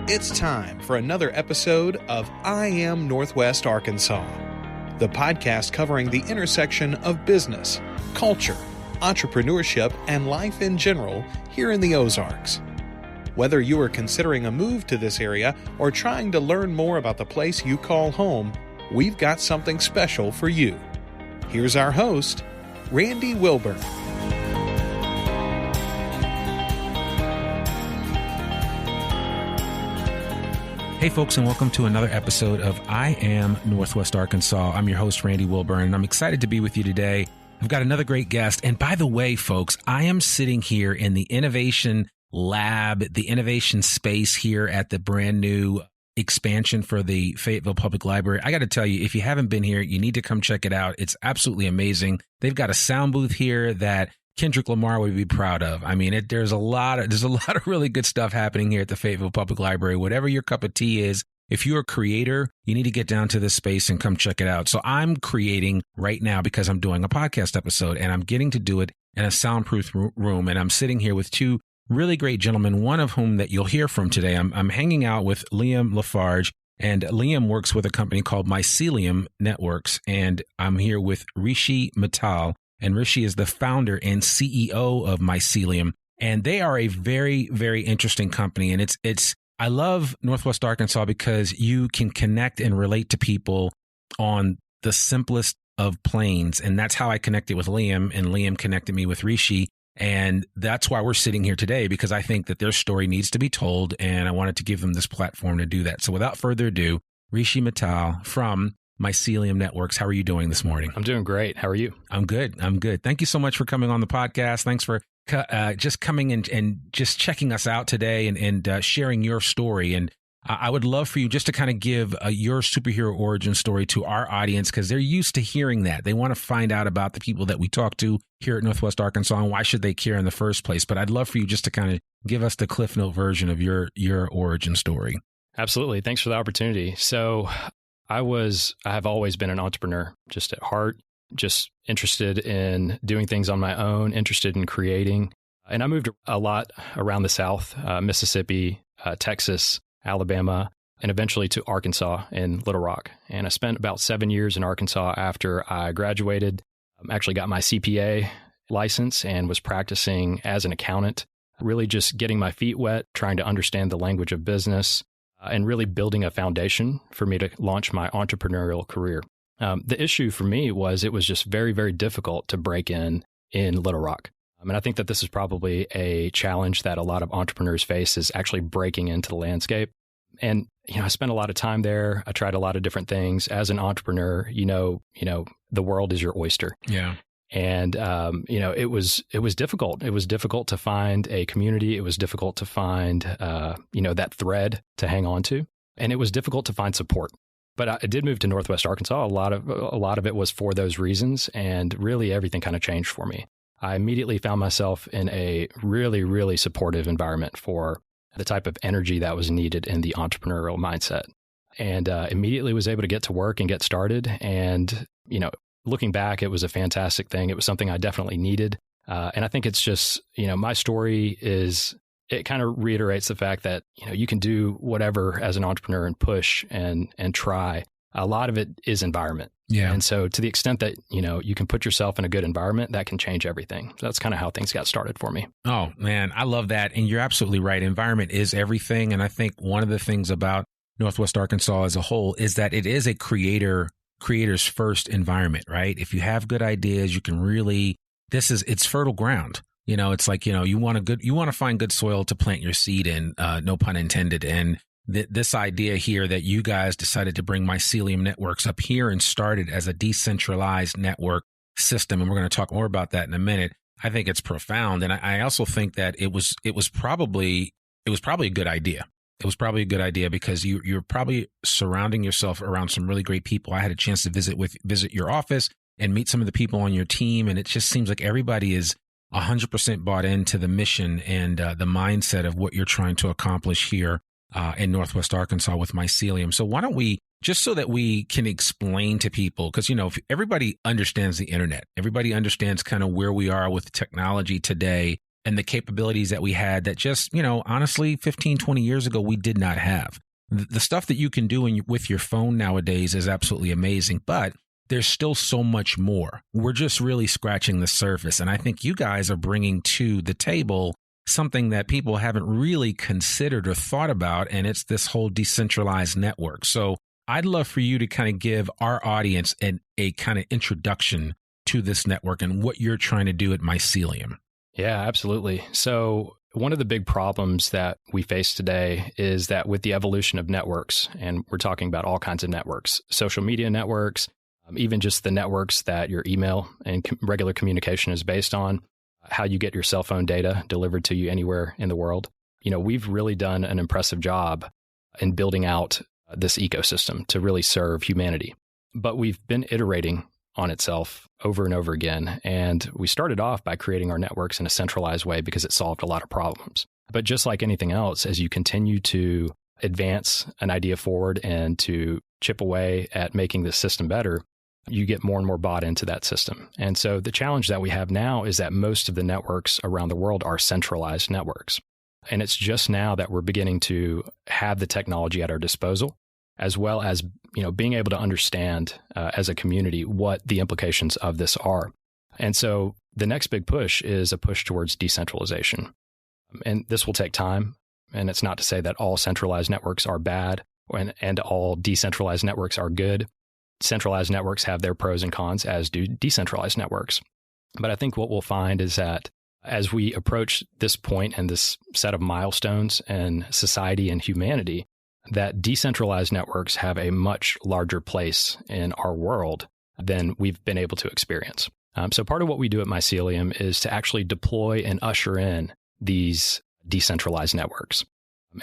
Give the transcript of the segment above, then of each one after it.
It's time for another episode of I Am Northwest Arkansas, the podcast covering the intersection of business, culture, entrepreneurship, and life in general here in the Ozarks. Whether you are considering a move to this area or trying to learn more about the place you call home, we've got something special for you. Here's our host, Randy Wilburn. Hey folks, and welcome to another episode of I Am Northwest Arkansas. I'm your host, Randy Wilburn, and I'm excited to be with you today. I've got another great guest. And by the way, folks, I am sitting here in the innovation lab, the innovation space here at the brand new expansion for the Fayetteville Public Library. I got to tell you, if you haven't been here, you need to come check it out. It's absolutely amazing. They've got a sound booth here that Kendrick Lamar would be proud of. I mean, there's a lot of really good stuff happening here at the Fayetteville Public Library. Whatever your cup of tea is, if you're a creator, you need to get down to this space and come check it out. So I'm creating right now because I'm doing a podcast episode, and I'm getting to do it in a soundproof room. And I'm sitting here with two really great gentlemen, one of whom that you'll hear from today. I'm hanging out with Liam Lafarge, and Liam works with a company called Mycelium Networks. And I'm here with Rishi Mittal. And Rishi is the founder and CEO of Mycelium. And they are a very, very interesting company. And I love Northwest Arkansas because you can connect and relate to people on the simplest of planes. And that's how I connected with Liam, and Liam connected me with Rishi. And that's why we're sitting here today, because I think that their story needs to be told. And I wanted to give them this platform to do that. So without further ado, Rishi Mittal from Mycelium Networks. How are you doing this morning? I'm doing great. How are you? I'm good. Thank you so much for coming on the podcast. Thanks for just coming and just checking us out today and sharing your story. And I would love for you just to kind of give your superhero origin story to our audience, because they're used to hearing that. They want to find out about the people that we talk to here at Northwest Arkansas and why should they care in the first place. But I'd love for you just to kind of give us the Cliff Note version of your origin story. Absolutely. Thanks for the opportunity. So I have always been an entrepreneur, just at heart, just interested in doing things on my own, interested in creating. And I moved a lot around the South, Mississippi, Texas, Alabama, and eventually to Arkansas in Little Rock. And I spent about 7 years in Arkansas after I graduated, actually got my CPA license and was practicing as an accountant, really just getting my feet wet, trying to understand the language of business, and really building a foundation for me to launch my entrepreneurial career. The issue for me was it was just very, very difficult to break in Little Rock. And I think that this is probably a challenge that a lot of entrepreneurs face, is actually breaking into the landscape. And, I spent a lot of time there. I tried a lot of different things. As an entrepreneur, the world is your oyster. Yeah. And, it was difficult. It was difficult to find a community. It was difficult to find, that thread to hang on to. And it was difficult to find support. But I did move to Northwest Arkansas. A lot of it was for those reasons. And really everything kind of changed for me. I immediately found myself in a really, really supportive environment for the type of energy that was needed in the entrepreneurial mindset. And immediately was able to get to work and get started. And, looking back, it was a fantastic thing. It was something I definitely needed. And I think it's just, my story it kind of reiterates the fact that, you can do whatever as an entrepreneur and push and try. A lot of it is environment. Yeah. And so to the extent that, you can put yourself in a good environment, that can change everything. So that's kind of how things got started for me. Oh, man, I love that. And you're absolutely right. Environment is everything. And I think one of the things about Northwest Arkansas as a whole is that it is a creator's first environment, right? If you have good ideas, you can really, it's fertile ground. It's like, you want to find good soil to plant your seed in, no pun intended. And this idea here that you guys decided to bring Mycelium Networks up here and started as a decentralized network system. And we're going to talk more about that in a minute. I think it's profound. And I also think that it was probably a good idea. It was probably a good idea because you're probably surrounding yourself around some really great people. I had a chance to visit your office and meet some of the people on your team. And it just seems like everybody is 100% bought into the mission and the mindset of what you're trying to accomplish here in Northwest Arkansas with Mycelium. So why don't we, just so that we can explain to people, because, if everybody understands the internet, everybody understands kind of where we are with technology today, and the capabilities that we had that just, honestly, 15, 20 years ago, we did not have. The stuff that you can do with your phone nowadays is absolutely amazing, but there's still so much more. We're just really scratching the surface. And I think you guys are bringing to the table something that people haven't really considered or thought about, and it's this whole decentralized network. So I'd love for you to kind of give our audience a kind of introduction to this network and what you're trying to do at Mycelium. Yeah, absolutely. So one of the big problems that we face today is that with the evolution of networks, and we're talking about all kinds of networks, social media networks, even just the networks that your email and regular communication is based on, how you get your cell phone data delivered to you anywhere in the world. We've really done an impressive job in building out this ecosystem to really serve humanity. But we've been iterating on itself over and over again. And we started off by creating our networks in a centralized way because it solved a lot of problems. But just like anything else, as you continue to advance an idea forward and to chip away at making the system better, you get more and more bought into that system. And so the challenge that we have now is that most of the networks around the world are centralized networks. And it's just now that we're beginning to have the technology at our disposal, as well as being able to understand as a community what the implications of this are. And so the next big push is a push towards decentralization. And this will take time. And it's not to say that all centralized networks are bad and all decentralized networks are good. Centralized networks have their pros and cons, as do decentralized networks. But I think what we'll find is that as we approach this point and this set of milestones in society and humanity, that decentralized networks have a much larger place in our world than we've been able to experience. So part of what we do at Mycelium is to actually deploy and usher in these decentralized networks.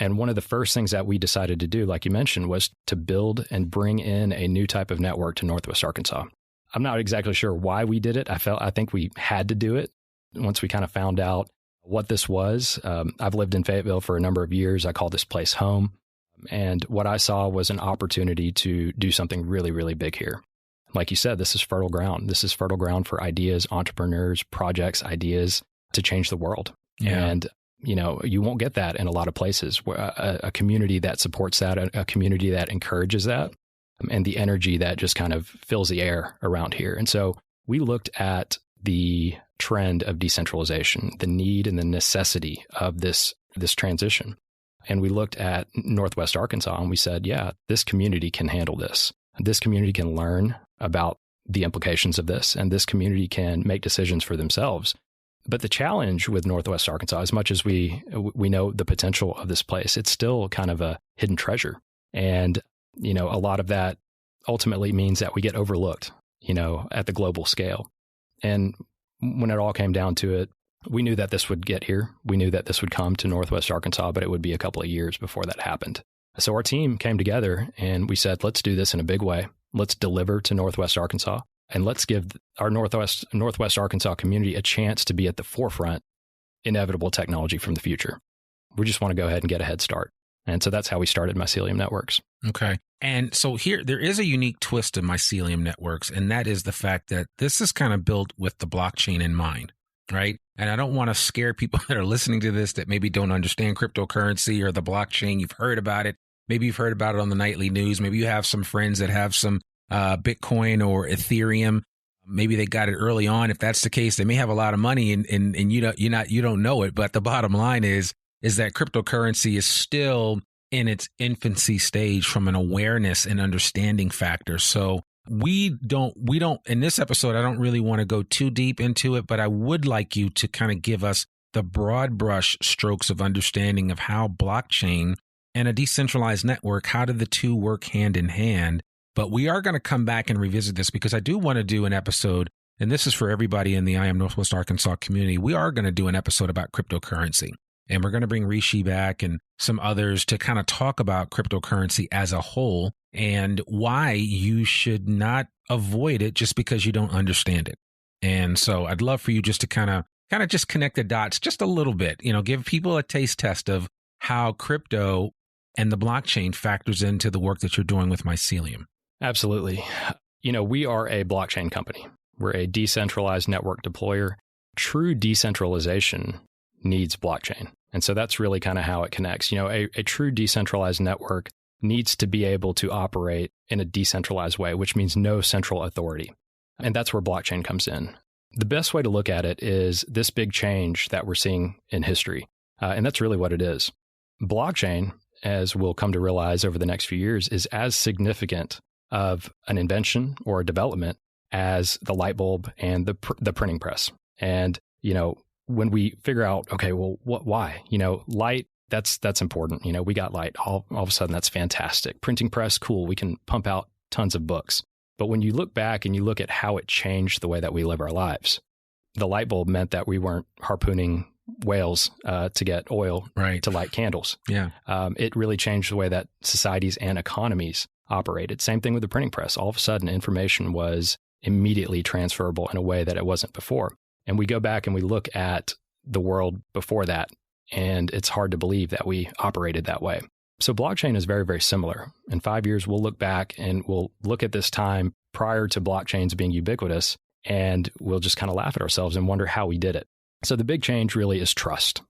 And one of the first things that we decided to do, like you mentioned, was to build and bring in a new type of network to Northwest Arkansas. I'm not exactly sure why we did it. I think we had to do it once we kind of found out what this was. I've lived in Fayetteville for a number of years. I call this place home. And what I saw was an opportunity to do something really, really big here. Like you said, this is fertile ground. This is fertile ground for ideas, entrepreneurs, projects, ideas to change the world. Yeah. And you won't get that in a lot of places. A community that supports that, a community that encourages that, and the energy that just kind of fills the air around here. And so we looked at the trend of decentralization, the need and the necessity of this transition. And we looked at Northwest Arkansas and we said, yeah, this community can handle this. This community can learn about the implications of this, and this community can make decisions for themselves. But the challenge with Northwest Arkansas, as much as we know the potential of this place, it's still kind of a hidden treasure. And, a lot of that ultimately means that we get overlooked, at the global scale. And when it all came down to it, we knew that this would get here. We knew that this would come to Northwest Arkansas, but it would be a couple of years before that happened. So our team came together and we said, let's do this in a big way. Let's deliver to Northwest Arkansas. And let's give our Northwest Arkansas community a chance to be at the forefront inevitable technology from the future. We just want to go ahead and get a head start. And so that's how we started Mycelium Networks. Okay. And so here, there is a unique twist of Mycelium Networks, and that is the fact that this is kind of built with the blockchain in mind, right? And I don't want to scare people that are listening to this that maybe don't understand cryptocurrency or the blockchain. You've heard about it. Maybe you've heard about it on the nightly news. Maybe you have some friends that have some Bitcoin or Ethereum. Maybe they got it early on. If that's the case, they may have a lot of money and you don't know it. But the bottom line is that cryptocurrency is still in its infancy stage from an awareness and understanding factor. So we don't in this episode, I don't really want to go too deep into it, but I would like you to kind of give us the broad brush strokes of understanding of how blockchain and a decentralized network, how do the two work hand in hand? But we are going to come back and revisit this because I do want to do an episode, and this is for everybody in the I Am Northwest Arkansas community. We are going to do an episode about cryptocurrency, and we're going to bring Rishi back and some others to kind of talk about cryptocurrency as a whole and why you should not avoid it just because you don't understand it. And so I'd love for you just to kind of just connect the dots just a little bit, give people a taste test of how crypto and the blockchain factors into the work that you're doing with Mycelium. Absolutely. We are a blockchain company. We're a decentralized network deployer. True decentralization needs blockchain. And so that's really kind of how it connects. A true decentralized network needs to be able to operate in a decentralized way, which means no central authority. And that's where blockchain comes in. The best way to look at it is this big change that we're seeing in history. And that's really what it is. Blockchain, as we'll come to realize over the next few years, is as significant of an invention or a development as the light bulb and the printing press. And, when we figure out, okay, well, why? Light, that's important. We got light. All of a sudden, that's fantastic. Printing press, cool. We can pump out tons of books. But when you look back and you look at how it changed the way that we live our lives, the light bulb meant that we weren't harpooning whales to get oil to light candles. Yeah. It really changed the way that societies and economies operated. Same thing with the printing press. All of a sudden, information was immediately transferable in a way that it wasn't before. And we go back and we look at the world before that, and it's hard to believe that we operated that way. So blockchain is very, very similar. In 5 years, we'll look back and we'll look at this time prior to blockchains being ubiquitous, and we'll just kind of laugh at ourselves and wonder how we did it. So the big change really is trust.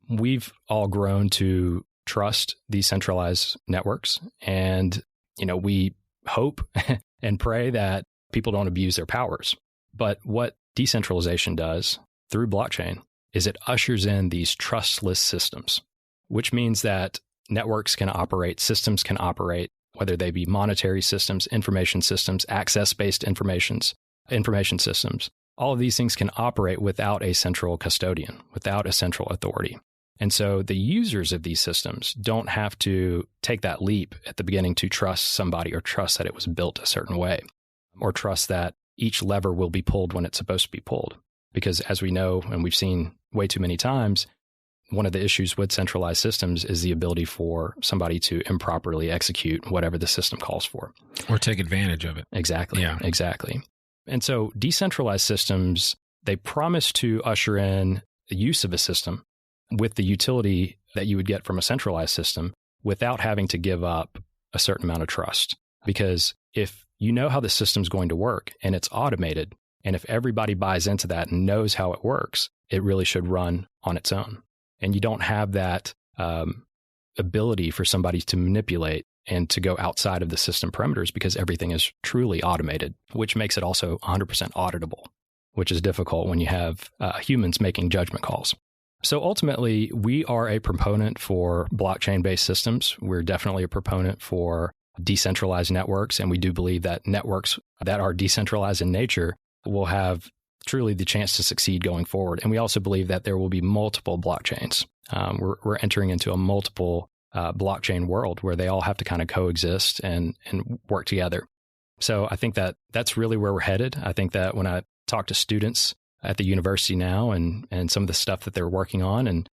We've all grown to trust these centralized networks, and we hope and pray that people don't abuse their powers. But what decentralization does through blockchain is it ushers in these trustless systems, which means that networks can operate, systems can operate, whether they be monetary systems, information systems, access-based information systems. All of these things can operate without a central custodian, without a central authority. And so the users of these systems don't have to take that leap at the beginning to trust somebody or trust that it was built a certain way, or trust that each lever will be pulled when it's supposed to be pulled. Because as we know, and we've seen way too many times, one of the issues with centralized systems is the ability for somebody to improperly execute whatever the system calls for. Or take advantage of it. Exactly. Yeah. Exactly. And so decentralized systems, they promise to usher in the use of a system with the utility that you would get from a centralized system without having to give up a certain amount of trust. Because if you know how the system's going to work and it's automated, and if everybody buys into that and knows how it works, it really should run on its own. And you don't have that ability for somebody to manipulate and to go outside of the system parameters because everything is truly automated, which makes it also 100% auditable, which is difficult when you have humans making judgment calls. So ultimately, we are a proponent for blockchain-based systems. We're definitely a proponent for decentralized networks, and we do believe that networks that are decentralized in nature will have truly the chance to succeed going forward. And we also believe that there will be multiple blockchains. We're entering into a multiple blockchain world where they all have to kind of coexist and work together. So I think that that's really where we're headed. I think that when I talk to students at the university now and some of the stuff that they're working on and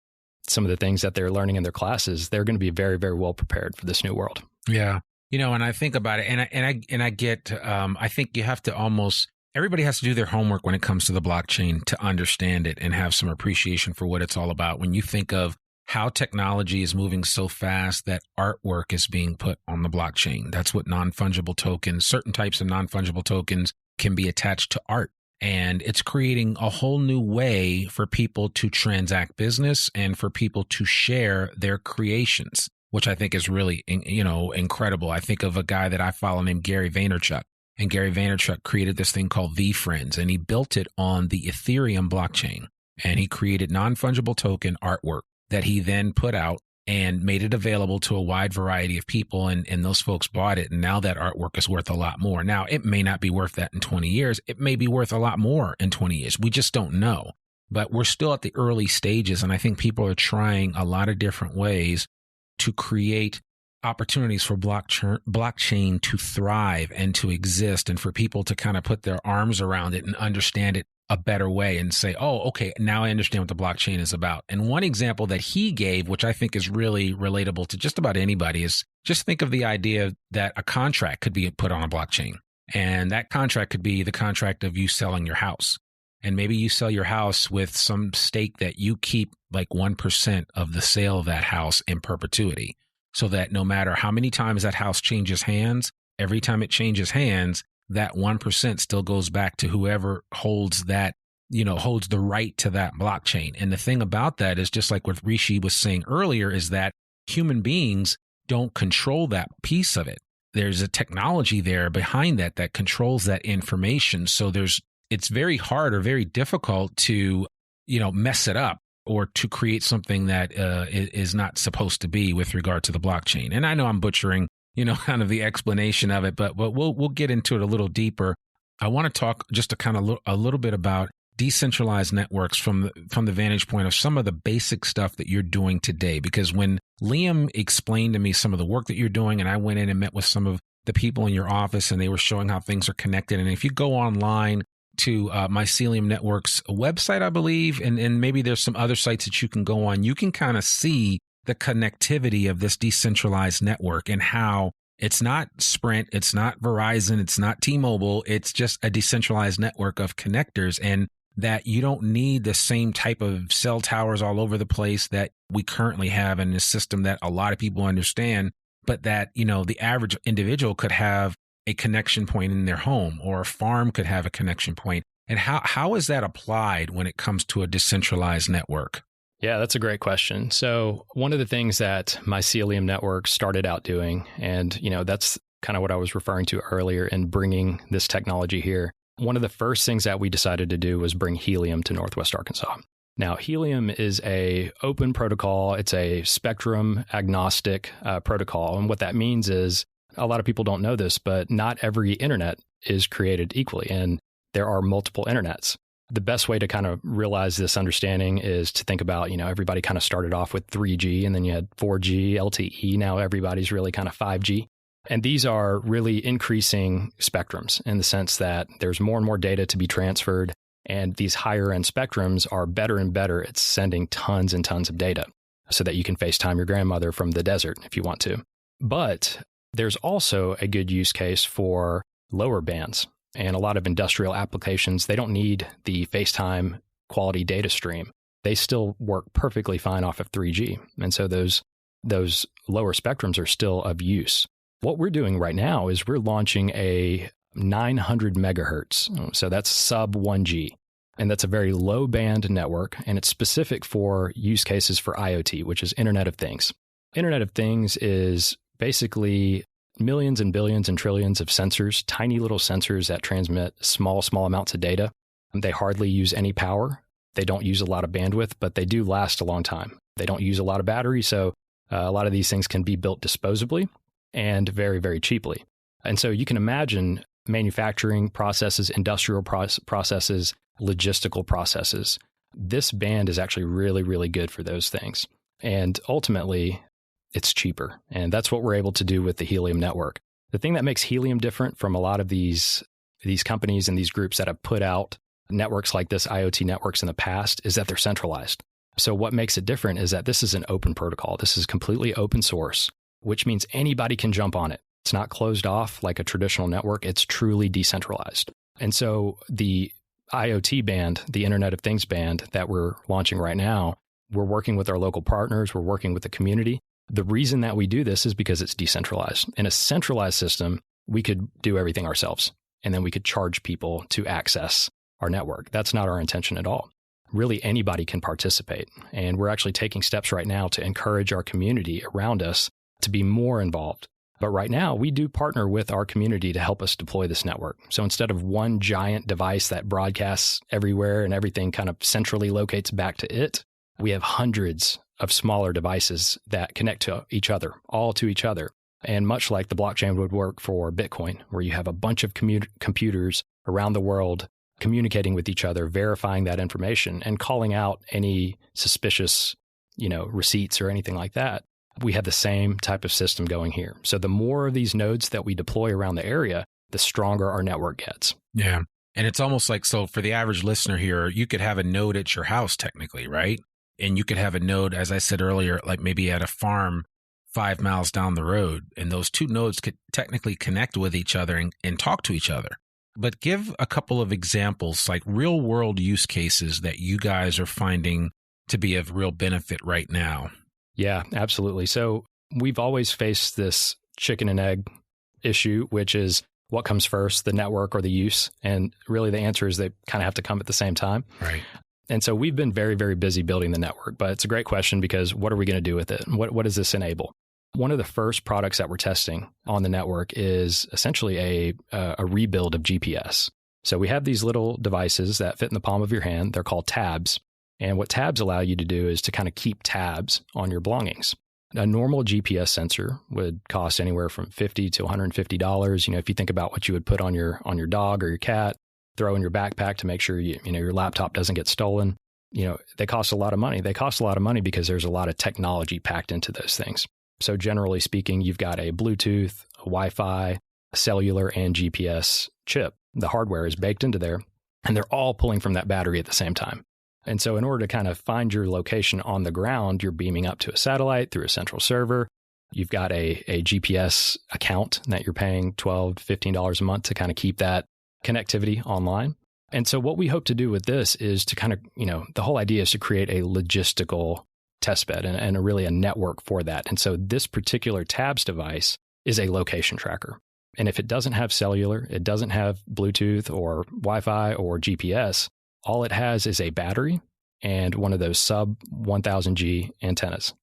some of the things that they're learning in their classes, they're going to be very, very well prepared for this new world. Yeah. And I think about it and I get, I think you have to almost, everybody has to do their homework when it comes to the blockchain to understand it and have some appreciation for what it's all about. When you think of how technology is moving so fast that artwork is being put on the blockchain, that's what non-fungible tokens, certain types of non-fungible tokens can be attached to art. And it's creating a whole new way for people to transact business and for people to share their creations, which I think is really, incredible. I think of a guy that I follow named Gary Vaynerchuk. And Gary Vaynerchuk created this thing called VFriends, and he built it on the Ethereum blockchain. And he created non-fungible token artwork that he then put out and made it available to a wide variety of people. And those folks bought it. And now that artwork is worth a lot more. Now, it may not be worth that in 20 years. It may be worth a lot more in 20 years. We just don't know. But we're still at the early stages. And I think people are trying a lot of different ways to create opportunities for blockchain to thrive and to exist, and for people to kind of put their arms around it and understand it a better way and say, oh, okay, now I understand what the blockchain is about. And one example that he gave, which I think is really relatable to just about anybody, is just think of the idea that a contract could be put on a blockchain. And that contract could be the contract of you selling your house. And maybe you sell your house with some stake that you keep like 1% of the sale of that house in perpetuity. So that no matter how many times that house changes hands, every time it changes hands, that 1% still goes back to whoever holds that holds the right to that blockchain. And the thing about that is, just like what Rishi was saying earlier, is that human beings don't control that piece of it. There's a technology there behind that controls that information. So it's very hard or very difficult to, mess it up or to create something that is not supposed to be with regard to the blockchain. And I know I'm butchering, kind of the explanation of it, but we'll get into it a little deeper. I want to talk just a little bit about decentralized networks from the vantage point of some of the basic stuff that you're doing today. Because when Liam explained to me some of the work that you're doing, and I went in and met with some of the people in your office, and they were showing how things are connected. And if you go online to Mycelium Network's website, I believe, and maybe there's some other sites that you can go on, you can kind of see the connectivity of this decentralized network and how it's not Sprint, it's not Verizon, it's not T-Mobile, it's just a decentralized network of connectors, and that you don't need the same type of cell towers all over the place that we currently have in this system that a lot of people understand, but that, the average individual could have a connection point in their home, or a farm could have a connection point. And how is that applied when it comes to a decentralized network? Yeah, that's a great question. So one of the things that Mycelium Network started out doing, and that's kind of what I was referring to earlier in bringing this technology here. One of the first things that we decided to do was bring helium to Northwest Arkansas. Now, helium is a open protocol. It's a spectrum agnostic protocol. And what that means is, a lot of people don't know this, but not every internet is created equally, and there are multiple internets. The best way to kind of realize this understanding is to think about, everybody kind of started off with 3G, and then you had 4G, LTE. Now everybody's really kind of 5G. And these are really increasing spectrums in the sense that there's more and more data to be transferred. And these higher end spectrums are better and better at sending tons and tons of data so that you can FaceTime your grandmother from the desert if you want to. But there's also a good use case for lower bands. And a lot of industrial applications, they don't need the FaceTime quality data stream. They still work perfectly fine off of 3G. And so those lower spectrums are still of use. What we're doing right now is we're launching a 900 megahertz. So that's sub 1G. And that's a very low band network. And it's specific for use cases for IoT, which is Internet of Things. Internet of Things is basically millions and billions and trillions of sensors, tiny little sensors that transmit small amounts of data. They hardly use any power. They don't use a lot of bandwidth, but they do last a long time. They don't use a lot of battery, so a lot of these things can be built disposably and very, very cheaply. And so you can imagine manufacturing processes, industrial processes, logistical processes. This band is actually really, really good for those things. And ultimately, it's cheaper. And that's what we're able to do with the Helium network. The thing that makes Helium different from a lot of these companies and these groups that have put out networks like this, IoT networks in the past, is that they're centralized. So what makes it different is that this is an open protocol. This is completely open source, which means anybody can jump on it. It's not closed off like a traditional network. It's truly decentralized. And so the IoT band, the Internet of Things band that we're launching right now, we're working with our local partners. We're working with the community. The reason that we do this is because it's decentralized. In a centralized system, we could do everything ourselves, and then we could charge people to access our network. That's not our intention at all. Really, anybody can participate. And we're actually taking steps right now to encourage our community around us to be more involved. But right now, we do partner with our community to help us deploy this network. So instead of one giant device that broadcasts everywhere and everything kind of centrally locates back to it, we have hundreds of smaller devices that connect to each other, all to each other. And much like the blockchain would work for Bitcoin, where you have a bunch of computers around the world communicating with each other, verifying that information and calling out any suspicious, receipts or anything like that. We have the same type of system going here. So the more of these nodes that we deploy around the area, the stronger our network gets. Yeah. And it's almost like, so for the average listener here, you could have a node at your house technically, right? And you could have a node, as I said earlier, like maybe at a farm 5 miles down the road. And those two nodes could technically connect with each other and talk to each other. But give a couple of examples, like real world use cases that you guys are finding to be of real benefit right now. Yeah, absolutely. So we've always faced this chicken and egg issue, which is what comes first, the network or the use? And really the answer is they kind of have to come at the same time. Right. And so we've been very, very busy building the network, but it's a great question because what are we going to do with it? What does this enable? One of the first products that we're testing on the network is essentially a rebuild of GPS. So we have these little devices that fit in the palm of your hand. They're called tabs. And what tabs allow you to do is to kind of keep tabs on your belongings. A normal GPS sensor would cost anywhere from $50 to $150. If you think about what you would put on your dog or your cat, throw in your backpack to make sure your laptop doesn't get stolen. They cost a lot of money. They cost a lot of money because there's a lot of technology packed into those things. So generally speaking, you've got a Bluetooth, a Wi-Fi, a cellular, and GPS chip. The hardware is baked into there, and they're all pulling from that battery at the same time. And so in order to kind of find your location on the ground, you're beaming up to a satellite through a central server. You've got a GPS account that you're paying $12, $15 a month to kind of keep that connectivity online. And so what we hope to do with this is to kind of, the whole idea is to create a logistical testbed and really a network for that. And so this particular tabs device is a location tracker. And if it doesn't have cellular, it doesn't have Bluetooth or Wi-Fi or GPS, all it has is a battery and one of those sub 1000G antennas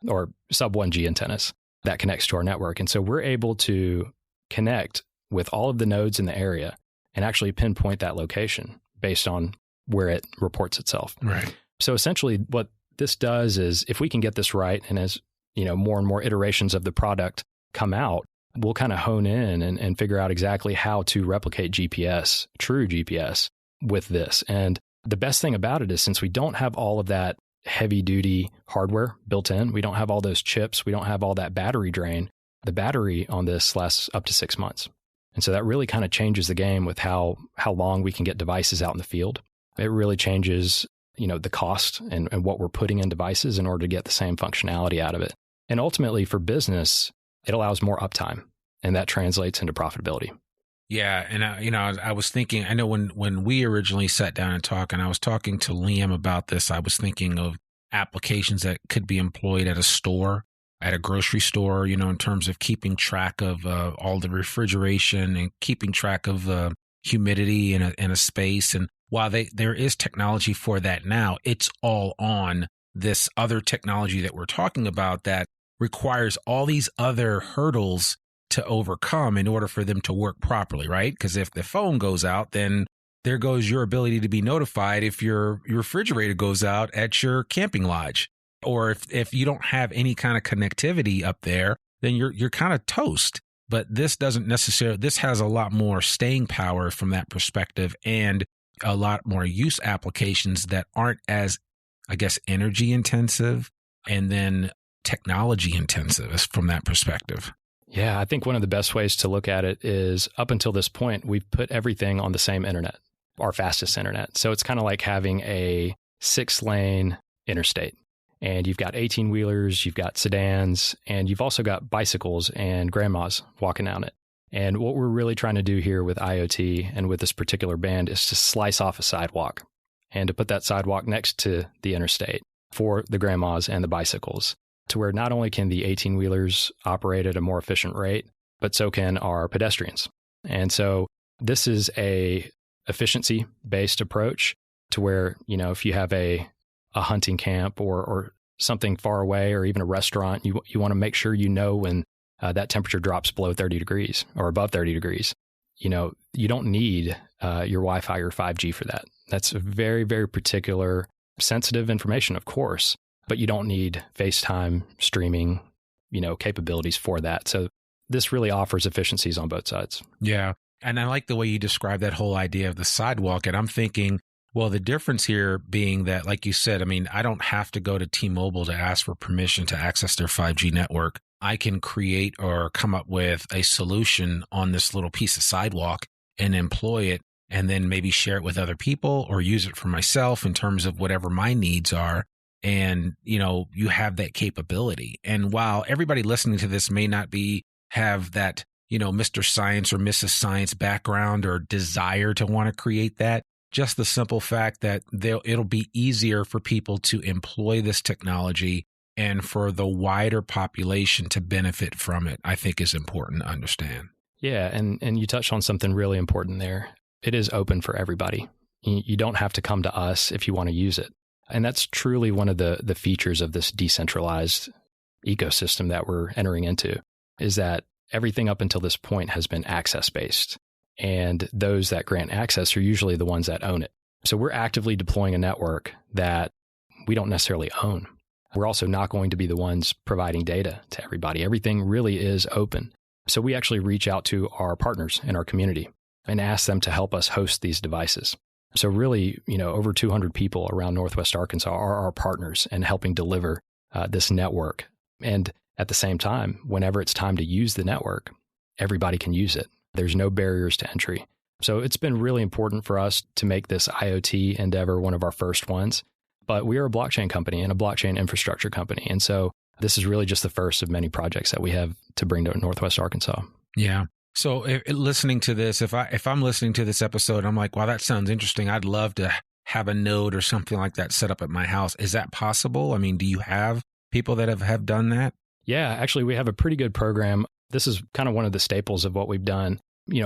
or sub 1G antennas that connects to our network. And so we're able to connect with all of the nodes in the area and actually pinpoint that location based on where it reports itself. Right. So essentially what this does is if we can get this right, and as more and more iterations of the product come out, we'll kind of hone in and figure out exactly how to replicate GPS, true GPS, with this. And the best thing about it is since we don't have all of that heavy duty hardware built in, we don't have all those chips, we don't have all that battery drain, the battery on this lasts up to 6 months. And so that really kind of changes the game with how long we can get devices out in the field. It really changes, the cost and what we're putting in devices in order to get the same functionality out of it. And ultimately for business, it allows more uptime, and that translates into profitability. Yeah. And, I was thinking, I know when we originally sat down and talked, and I was talking to Liam about this, I was thinking of applications that could be employed at a store, at a grocery store, in terms of keeping track of all the refrigeration and keeping track of humidity in a space. And while there is technology for that now, it's all on this other technology that we're talking about that requires all these other hurdles to overcome in order for them to work properly, right? Because if the phone goes out, then there goes your ability to be notified if your refrigerator goes out at your camping lodge. Or if you don't have any kind of connectivity up there, then you're kind of toast. But this this has a lot more staying power from that perspective and a lot more use applications that aren't as, I guess, energy intensive and then technology intensive from that perspective. Yeah, I think one of the best ways to look at it is up until this point, we've put everything on the same internet, our fastest internet. So it's kind of like having a 6-lane interstate. And you've got 18-wheelers, you've got sedans, and you've also got bicycles and grandmas walking down it. And what we're really trying to do here with IoT and with this particular band is to slice off a sidewalk and to put that sidewalk next to the interstate for the grandmas and the bicycles, to where not only can the 18-wheelers operate at a more efficient rate, but so can our pedestrians. And so this is a efficiency-based approach to where, if you have a hunting camp or something far away or even a restaurant, you want to make sure when that temperature drops below 30 degrees or above 30 degrees. You don't need your Wi-Fi or 5G for that. That's very, very particular, sensitive information, of course, but you don't need FaceTime streaming, capabilities for that. So this really offers efficiencies on both sides. Yeah. And I like the way you describe that whole idea of the sidewalk. And I'm thinking, well, the difference here being that, like you said, I don't have to go to T-Mobile to ask for permission to access their 5G network. I can create or come up with a solution on this little piece of sidewalk and employ it, and then maybe share it with other people or use it for myself in terms of whatever my needs are. And, you have that capability. And while everybody listening to this may not have that, Mr. Science or Mrs. Science background or desire to want to create that, just the simple fact that it'll be easier for people to employ this technology and for the wider population to benefit from it, I think is important to understand. Yeah, and you touched on something really important there. It is open for everybody. You don't have to come to us if you want to use it. And that's truly one of the features of this decentralized ecosystem that we're entering into, is that everything up until this point has been access-based. And those that grant access are usually the ones that own it. So we're actively deploying a network that we don't necessarily own. We're also not going to be the ones providing data to everybody. Everything really is open. So we actually reach out to our partners in our community and ask them to help us host these devices. So really, over 200 people around Northwest Arkansas are our partners in helping deliver this network. And at the same time, whenever it's time to use the network, everybody can use it. There's no barriers to entry. So it's been really important for us to make this IoT endeavor one of our first ones. But we are a blockchain company and a blockchain infrastructure company. And so this is really just the first of many projects that we have to bring to Northwest Arkansas. Yeah. So listening to this, if I'm listening to this episode, I'm like, wow, that sounds interesting. I'd love to have a node or something like that set up at my house. Is that possible? I mean, do you have people that have done that? Yeah, actually, we have a pretty good program. This is kind of one of the staples of what we've done.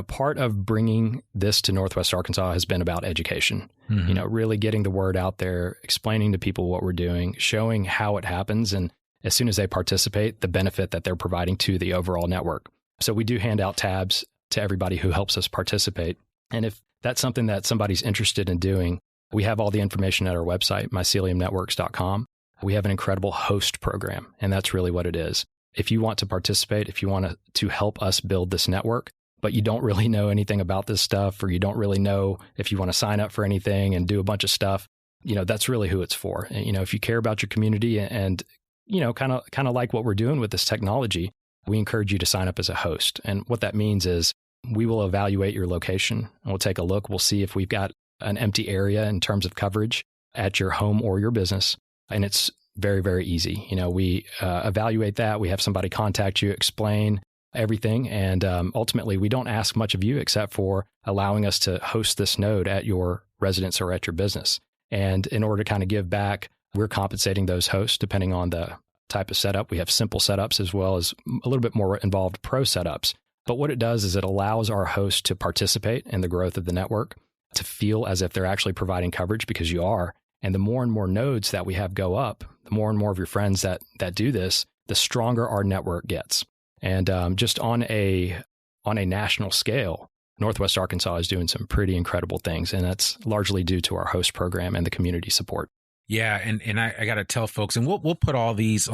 Part of bringing this to Northwest Arkansas has been about education, really getting the word out there, explaining to people what we're doing, showing how it happens. And as soon as they participate, the benefit that they're providing to the overall network. So we do hand out tabs to everybody who helps us participate. And if that's something that somebody's interested in doing, we have all the information at our website, myceliumnetworks.com. We have an incredible host program, and that's really what it is. If you want to participate, if you want to help us build this network, but you don't really know anything about this stuff, or you don't really know if you want to sign up for anything and do a bunch of stuff, that's really who it's for. And, if you care about your community and, kind of like what we're doing with this technology, we encourage you to sign up as a host. And what that means is we will evaluate your location and we'll take a look. We'll see if we've got an empty area in terms of coverage at your home or your business. And it's very, very easy. We evaluate that. We have somebody contact you, explain everything. And ultimately, we don't ask much of you except for allowing us to host this node at your residence or at your business. And in order to kind of give back, we're compensating those hosts depending on the type of setup. We have simple setups as well as a little bit more involved pro setups. But what it does is it allows our hosts to participate in the growth of the network, to feel as if they're actually providing coverage, because you are. And the more and more nodes that we have go up, the more and more of your friends that do this, the stronger our network gets. And just on a national scale, Northwest Arkansas is doing some pretty incredible things. And that's largely due to our host program and the community support. Yeah, and I got to tell folks, and we'll put all these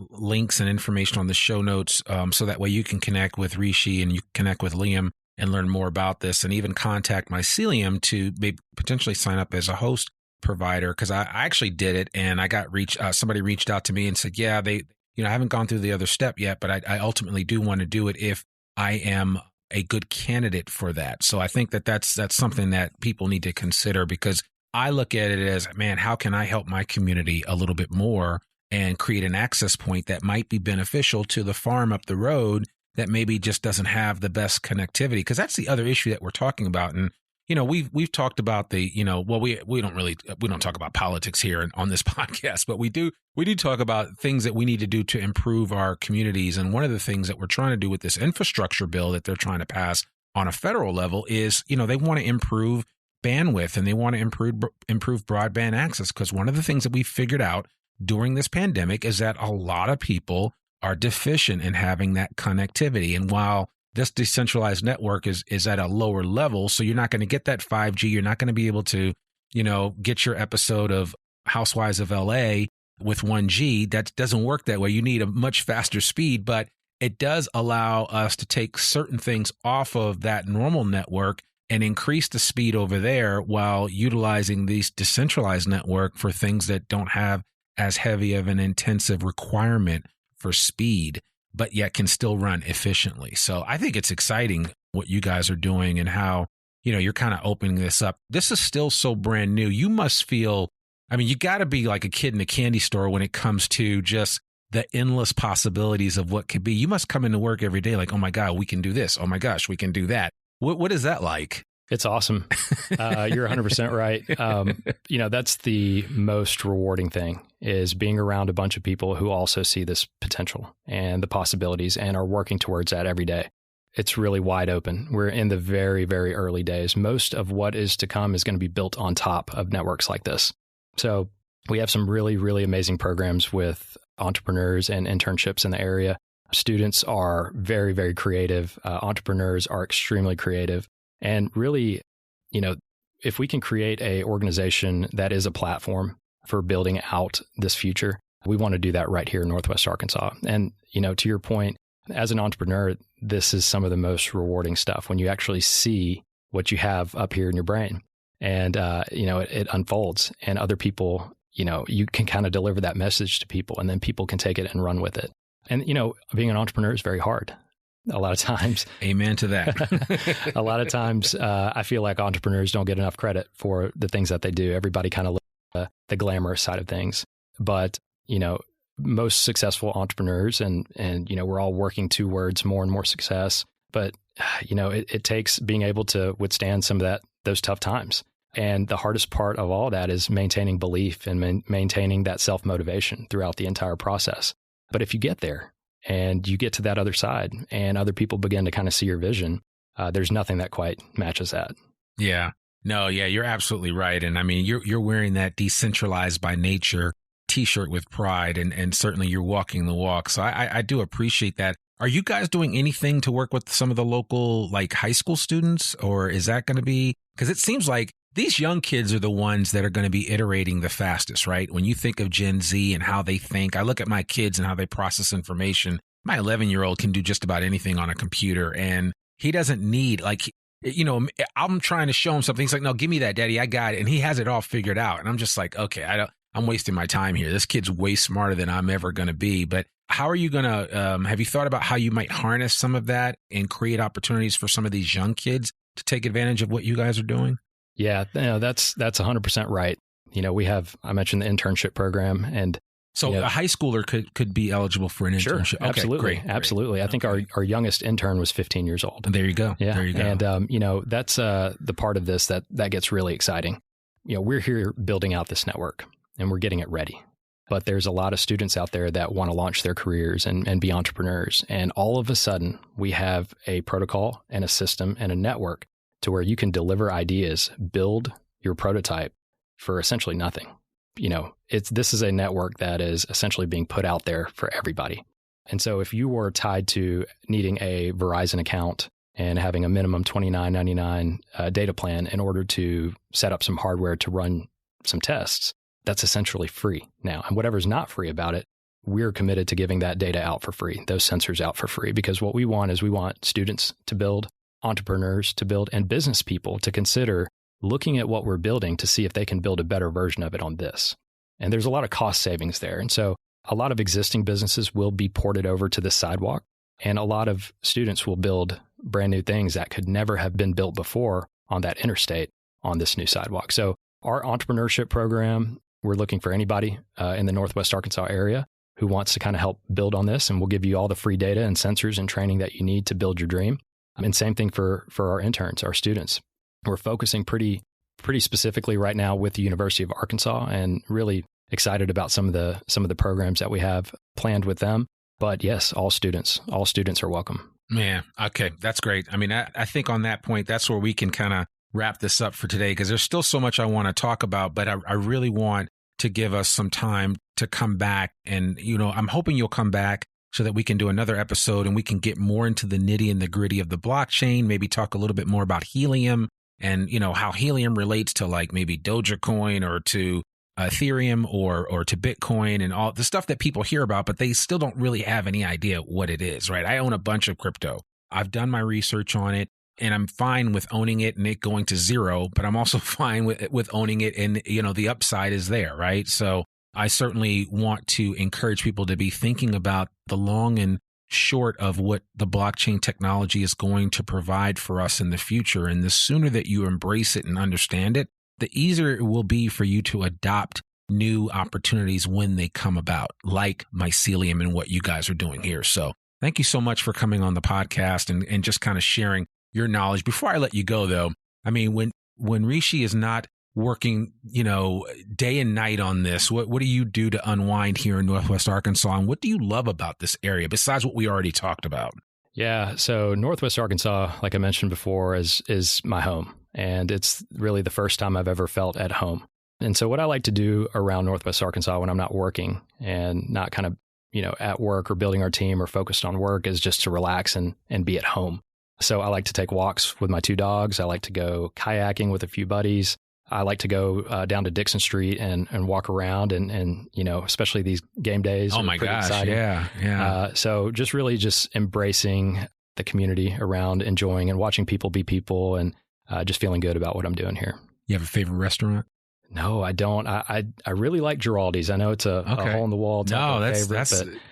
links and information on the show notes, so that way you can connect with Rishi and you can connect with Liam and learn more about this, and even contact Mycelium to maybe potentially sign up as a host provider. Because I actually did it, and I got somebody reached out to me and said, yeah, I haven't gone through the other step yet, but I ultimately do want to do it if I am a good candidate for that. So I think that's something that people need to consider, because I look at it as, man, how can I help my community a little bit more and create an access point that might be beneficial to the farm up the road that maybe just doesn't have the best connectivity? Because that's the other issue that we're talking about. And, we've talked about we don't talk about politics here on this podcast, but we do talk about things that we need to do to improve our communities. And one of the things that we're trying to do with this infrastructure bill that they're trying to pass on a federal level is, they want to improve bandwidth and they want to improve broadband access, because one of the things that we figured out during this pandemic is that a lot of people are deficient in having that connectivity. And while this decentralized network is at a lower level, so you're not going to get that 5G, you're not going to be able to, get your episode of Housewives of LA with 1G. That doesn't work that way. You need a much faster speed, but it does allow us to take certain things off of that normal network and increase the speed over there while utilizing these decentralized network for things that don't have as heavy of an intensive requirement for speed, but yet can still run efficiently. So I think it's exciting what you guys are doing and how, you're kind of opening this up. This is still so brand new. You must feel, you got to be like a kid in a candy store when it comes to just the endless possibilities of what could be. You must come into work every day like, oh my God, we can do this. Oh my gosh, we can do that. What is that like? It's awesome. You're 100% right. That's the most rewarding thing, is being around a bunch of people who also see this potential and the possibilities and are working towards that every day. it's really wide open. We're in the very, very early days. Most of what is to come is going to be built on top of networks like this. So we have some really, really amazing programs with entrepreneurs and internships in the area. Students are very, very creative. Entrepreneurs are extremely creative. And really, if we can create a organization that is a platform for building out this future, we want to do that right here in Northwest Arkansas. And, to your point, as an entrepreneur, this is some of the most rewarding stuff when you actually see what you have up here in your brain and, it unfolds and other people, you can kind of deliver that message to people and then people can take it and run with it. And, being an entrepreneur is very hard. A lot of times. Amen to that. A lot of times, I feel like entrepreneurs don't get enough credit for the things that they do. Everybody kind of looks at the glamorous side of things. But, most successful entrepreneurs and we're all working towards more and more success. But, it takes being able to withstand some of those tough times. And the hardest part of all that is maintaining belief and maintaining that self-motivation throughout the entire process. But if you get there and you get to that other side and other people begin to kind of see your vision, there's nothing that quite matches that. Yeah. No, yeah, you're absolutely right. And I mean, you're wearing that decentralized by nature T-shirt with pride, and certainly you're walking the walk. So I do appreciate that. Are you guys doing anything to work with some of the local high school students, or is that going to be, because it seems like these young kids are the ones that are going to be iterating the fastest, right? When you think of Gen Z and how they think, I look at my kids and how they process information. My 11-year-old can do just about anything on a computer, and he doesn't need, I'm trying to show him something. He's like, no, give me that, Daddy. I got it. And he has it all figured out. And I'm just like, okay, I'm wasting my time here. This kid's way smarter than I'm ever going to be. But how are you going to, have you thought about how you might harness some of that and create opportunities for some of these young kids to take advantage of what you guys are doing? Yeah, that's 100% right. I mentioned the internship program, and so a high schooler could be eligible for an internship. Sure, absolutely, okay, great, absolutely. I think our youngest intern was 15 years old. There you go. Yeah, there you go. And that's the part of this that gets really exciting. We're here building out this network, and we're getting it ready. But there's a lot of students out there that want to launch their careers and be entrepreneurs. And all of a sudden, we have a protocol and a system and a network to where you can deliver ideas, build your prototype for essentially nothing. This is a network that is essentially being put out there for everybody. And so if you were tied to needing a Verizon account and having a minimum $29.99 data plan in order to set up some hardware to run some tests, that's essentially free now. And whatever's not free about it, we're committed to giving that data out for free, those sensors out for free, because what we want is we want students to build, entrepreneurs to build, and business people to consider looking at what we're building to see if they can build a better version of it on this. And there's a lot of cost savings there. And so a lot of existing businesses will be ported over to this sidewalk, and a lot of students will build brand new things that could never have been built before on that interstate on this new sidewalk. So our entrepreneurship program, we're looking for anybody in the Northwest Arkansas area who wants to kind of help build on this, and we'll give you all the free data and sensors and training that you need to build your dream. And same thing for our interns, our students. We're focusing pretty specifically right now with the University of Arkansas, and really excited about some of the programs that we have planned with them. But yes, all students are welcome. Man, okay, that's great. I mean, I think on that point, that's where we can kind of wrap this up for today, because there's still so much I want to talk about, but I really want to give us some time to come back. And, I'm hoping you'll come back so that we can do another episode and we can get more into the nitty and the gritty of the blockchain, maybe talk a little bit more about helium and, how helium relates to maybe Dogecoin or to Ethereum or to Bitcoin and all the stuff that people hear about, but they still don't really have any idea what it is, right? I own a bunch of crypto. I've done my research on it, and I'm fine with owning it and it going to zero, but I'm also fine with owning it and, the upside is there, right? So I certainly want to encourage people to be thinking about the long and short of what the blockchain technology is going to provide for us in the future. And the sooner that you embrace it and understand it, the easier it will be for you to adopt new opportunities when they come about, like Mycelium and what you guys are doing here. So thank you so much for coming on the podcast and just kind of sharing your knowledge. Before I let you go, though, I mean, when Rishi is not working, day and night on this, what do you do to unwind here in Northwest Arkansas? And what do you love about this area besides what we already talked about? Yeah. So Northwest Arkansas, like I mentioned before, is my home. And it's really the first time I've ever felt at home. And so what I like to do around Northwest Arkansas when I'm not working and not kind of, at work or building our team or focused on work is just to relax and be at home. So I like to take walks with my 2 dogs. I like to go kayaking with a few buddies. I like to go down to Dixon Street and walk around and especially these game days. Oh my gosh. Exciting. Yeah. So just really just embracing the community around, enjoying and watching people be people and just feeling good about what I'm doing here. You have a favorite restaurant? No, I don't. I really like Giraldi's. I know it's a hole in the wall. That's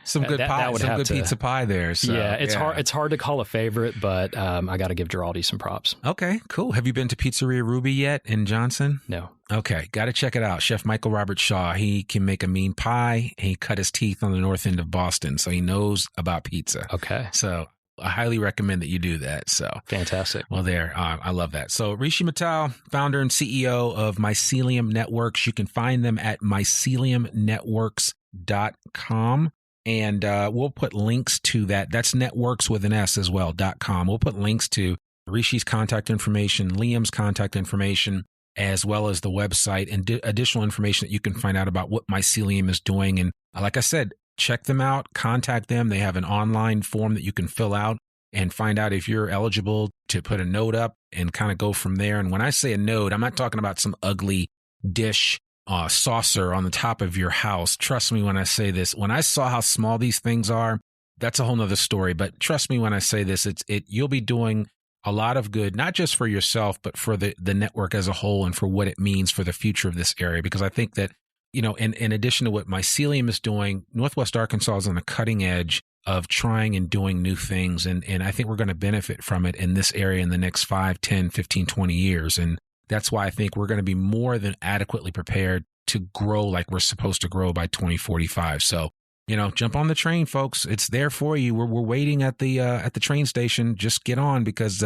some good pie, some good pizza pie there. So, yeah, it's hard to call a favorite, but I got to give Giraldi's some props. Okay, cool. Have you been to Pizzeria Ruby yet in Johnson? No. Okay, got to check it out. Chef Michael Robert Shaw, he can make a mean pie. He cut his teeth on the north end of Boston, so he knows about pizza. Okay. So I highly recommend that you do that. So fantastic. Well, I love that. So Rishi Mittal, founder and CEO of Mycelium Networks. You can find them at myceliumnetworks.com. And we'll put links to that. That's networks with an S as well, .com. We'll put links to Rishi's contact information, Liam's contact information, as well as the website and additional information that you can find out about what Mycelium is doing. And like I said, check them out, contact them. They have an online form that you can fill out and find out if you're eligible to put a note up and kind of go from there. And when I say a note, I'm not talking about some ugly dish saucer on the top of your house. Trust me when I say this. When I saw how small these things are, that's a whole nother story. But trust me when I say this, you'll be doing a lot of good, not just for yourself, but for the network as a whole and for what it means for the future of this area. Because I think that, in addition to what Mycelium is doing, Northwest Arkansas is on the cutting edge of trying and doing new things. And I think we're going to benefit from it in this area in the next 5, 10, 15, 20 years. And that's why I think we're going to be more than adequately prepared to grow like we're supposed to grow by 2045. So, jump on the train, folks. It's there for you. We're waiting at the train station. Just get on because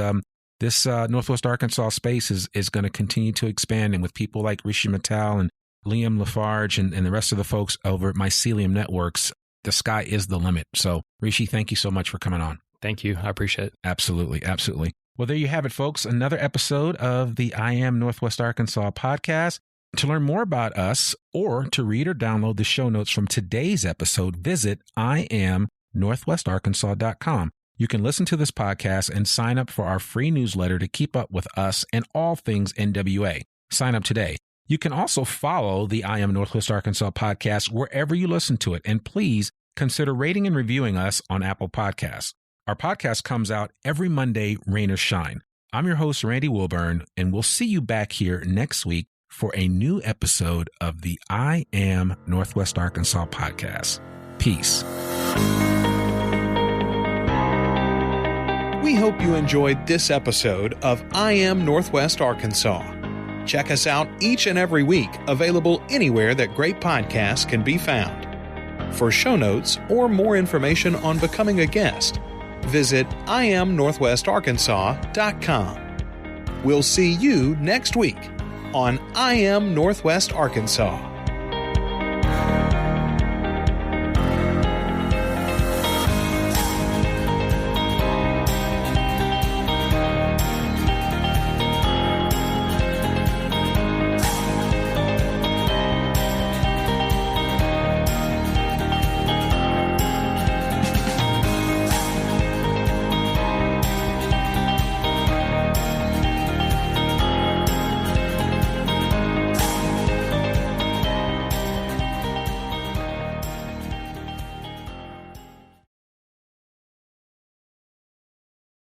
this Northwest Arkansas space is going to continue to expand. And with people like Rishi Mittal and Liam Lafarge and the rest of the folks over at Mycelium Networks, the sky is the limit. So, Rishi, thank you so much for coming on. Thank you. I appreciate it. Absolutely. Absolutely. Well, there you have it, folks. Another episode of the I Am Northwest Arkansas podcast. To learn more about us or to read or download the show notes from today's episode, visit IamNorthwestArkansas.com. You can listen to this podcast and sign up for our free newsletter to keep up with us and all things NWA. Sign up today. You can also follow the I Am Northwest Arkansas podcast wherever you listen to it. And please consider rating and reviewing us on Apple Podcasts. Our podcast comes out every Monday, rain or shine. I'm your host, Randy Wilburn, and we'll see you back here next week for a new episode of the I Am Northwest Arkansas podcast. Peace. We hope you enjoyed this episode of I Am Northwest Arkansas. Check us out each and every week, available anywhere that great podcasts can be found. For show notes or more information on becoming a guest, visit IamNorthwestArkansas.com. We'll see you next week on I Am Northwest Arkansas.